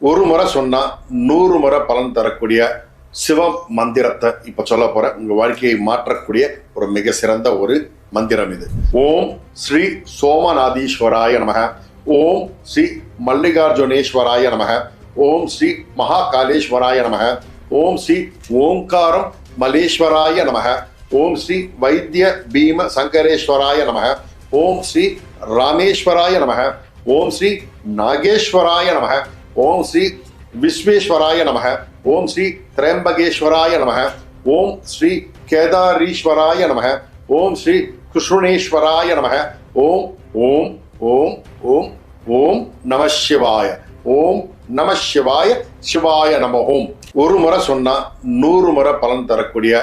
ஒரு முறை சொன்னா 100 முறை பலன் தரக்கூடிய சிவ மந்திரத்தை இப்ப சொல்ல போற உங்க வாழ்க்கையை மாற்றக்கூடிய ஒரு மிக சிறந்த ஒரு மந்திரம் இது. ஓம் ஸ்ரீ சோமநாதீஸ்வராய நமக. ஓம் ஸ்ரீ மல்லிகார்ஜுனேஸ்வராய நமக. ஓம் ஸ்ரீ மகாகாலேஸ்வராய நமக. ஓம் ஸ்ரீ ஓங்காரம் மலேஸ்வராய நமக. ஓம் ஸ்ரீ வைத்திய பீம சங்கரேஸ்வராய நமக. ஓம் ஸ்ரீ ராமேஸ்வராய நமக. ஓம் ஸ்ரீ நாகேஸ்வராய நமக. ஓம் ஸ்ரீ விஸ்வேஸ்வராய நமக. ஓம் ஸ்ரீ திரம்பகேஸ்வராய நமக. ஓம் ஸ்ரீ கேதாரீஸ்வராய நமக. ஓம் ஸ்ரீ கிருஷ்ணேஸ்வராய நமக. ஓம் ஓம் ஓம் ஓம் ஓம் நம சிவாய. ஓம் நம சிவாய. சிவாய நம ஓம். ஒரு முறை சொன்னா 100 முறை பலன் தரக்கூடிய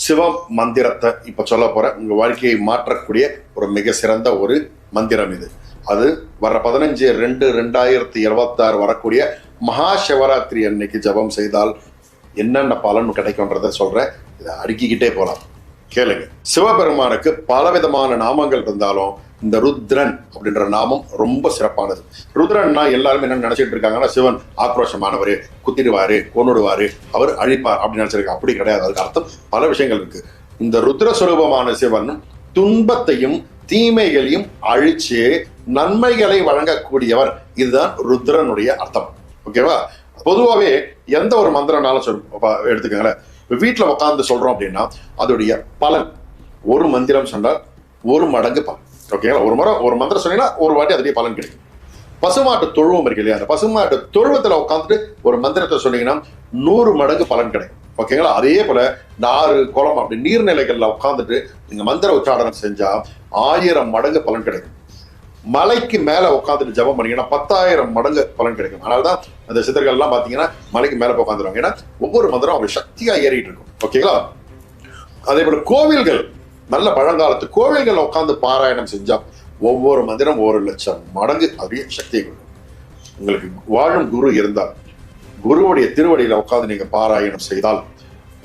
சிவ மந்திரத்தை இப்ப சொல்ல போற உங்க வாழ்க்கையை மாற்றக்கூடிய ஒரு மிக சிறந்த ஒரு மந்திரம் இது. அது வர 15/2/2026 வரக்கூடிய மகா சிவராத்திரி அன்னைக்கு ஜபம் செய்தால் என்னென்ன பலன் கிடைக்கும்ன்றத சொல்றேன். இதை அடுக்கிக்கிட்டே போலாம், கேளுங்க. சிவபெருமானுக்கு பலவிதமான நாமங்கள் இருந்தாலும் இந்த ருத்ரன் அப்படின்ற நாமம் ரொம்ப சிறப்பானது. ருத்ரன்னா எல்லாருமே என்ன நினைச்சிட்டு இருக்காங்கன்னா, சிவன் ஆக்ரோஷமானவர், குத்திடுவாரு, கொன்னுடுவாரு, அவர் அழிப்பார் அப்படின்னு நினைச்சிருக்காங்க. அப்படி கிடையாது. அதுக்கு அர்த்தம் பல விஷயங்கள் இருக்கு. இந்த ருத்ர சுரூபமான சிவன் துன்பத்தையும் தீமைகளையும் அழிச்சு நன்மைகளை வழங்கக்கூடியவர். இதுதான் ருத்ரனுடைய அர்த்தம். ஓகேவா? பொதுவாகவே எந்த ஒரு மந்திரம்னாலும் எடுத்துக்கங்களேன். வீட்டில் உட்காந்து சொல்றோம் அப்படின்னா அதோடைய பலன் ஒரு மந்திரம் சொன்னால் 1 மடங்கு பலன். ஓகேங்களா? ஒரு முறை ஒரு மந்திரம் சொன்னீங்கன்னா ஒரு வாட்டி அதோடைய பலன் கிடைக்கும். பசுமாட்டு தொழுவம் இருக்கு இல்லையா? அந்த பசுமாட்டு தொழுவத்துல உட்காந்துட்டு ஒரு மந்திரத்தை சொன்னீங்கன்னா 100 மடங்கு பலன் கிடைக்கும். ஓகேங்களா? அதே போல 4 குளம் அப்படி நீர்நிலைகள்ல உட்காந்துட்டு நீங்க மந்திர உச்சாரணம் செஞ்சா 1000 மடங்கு பலன் கிடைக்கும். மலைக்கு மேல உட்காந்துட்டு ஜபம் பண்ணீங்கன்னா 10,000 மடங்கு பலன் கிடைக்கும். அதனாலதான் அந்த சித்தர்கள் எல்லாம் பாத்தீங்கன்னா மலைக்கு மேல உட்காந்துருவாங்க. ஏன்னா ஒவ்வொரு மந்திரம் அவங்க சக்தியா ஏறிட்டு இருக்கும். ஓகேங்களா? அதே போல கோவில்கள், நல்ல பழங்காலத்து கோவில்கள் உட்காந்து பாராயணம் செஞ்சா ஒவ்வொரு மந்திரம் 1,00,000 மடங்கு அப்படியே சக்தியை கொடுக்கும். உங்களுக்கு வாழும் குரு இருந்தால் குருவுடைய திருவடியில உட்காந்து நீங்க பாராயணம் செய்தால்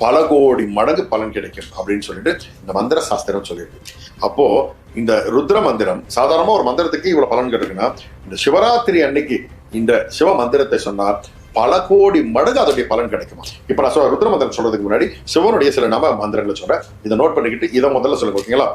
பல கோடி மடங்கு பலன் கிடைக்கும் அப்படின்னு சொல்லிட்டு இந்த மந்திர சாஸ்திரம் சொல்லியிருக்கு. அப்போ இந்த ருத்ர மந்திரம் சாதாரணமா ஒரு மந்திரத்துக்கு இவ்வளவு பலன் கிடைக்குன்னா, இந்த சிவராத்திரி அன்னைக்கு இந்த சிவ மந்திரத்தை சொன்னால் பல கோடி மடங்கு அதோடைய பலன் கிடைக்குமா. இப்ப நான் ருத்ர மந்திரம் சொல்றதுக்கு முன்னாடி சிவனுடைய சில நாம மந்திரங்களை சொல்றேன். இதை நோட் பண்ணிக்கிட்டு இதை முதல்ல சொல்லுங்க. ஓகேங்களா?